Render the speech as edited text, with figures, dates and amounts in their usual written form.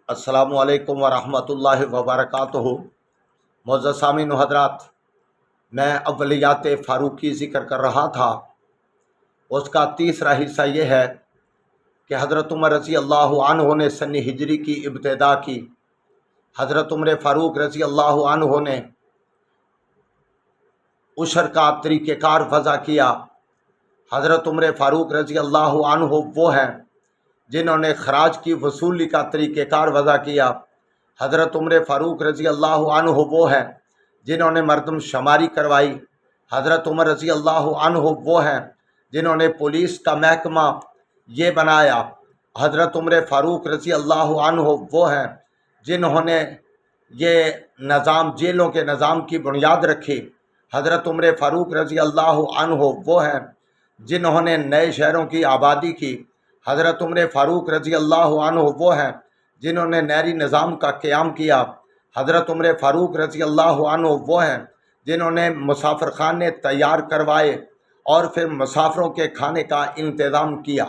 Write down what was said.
السلام علیکم ورحمۃ اللہ وبرکاتہ۔ معزز سامعین و حضرات، میں اولیات فاروقی ذکر کر رہا تھا۔ اس کا تیسرا حصہ یہ ہے کہ حضرت عمر رضی اللہ عنہ نے سن ہجری کی ابتدا کی۔ حضرت عمر فاروق رضی اللہ عنہ نے عشر کا طریقہ کار وضع کیا۔ حضرت عمر فاروق رضی اللہ عنہ وہ ہیں جنہوں نے خراج کی وصولی کا طریقہ کار وضع کیا۔ حضرت عمر فاروق رضی اللہ عنہ وہ ہیں جنہوں نے مردم شماری کروائی۔ حضرت عمر رضی اللہ عنہ وہ ہیں جنہوں نے پولیس کا محکمہ یہ بنایا۔ حضرت عمر فاروق رضی اللہ عنہ وہ ہیں جنہوں نے یہ نظام، جیلوں کے نظام کی بنیاد رکھی۔ حضرت عمر فاروق رضی اللہ عنہ وہ ہیں جنہوں نے نئے شہروں کی آبادی کی۔ حضرت عمر فاروق رضی اللہ عنہ وہ ہیں جنہوں نے نہری نظام کا قیام کیا۔ حضرت عمر فاروق رضی اللہ عنہ وہ ہیں جنہوں نے مسافر خانے تیار کروائے اور پھر مسافروں کے کھانے کا انتظام کیا۔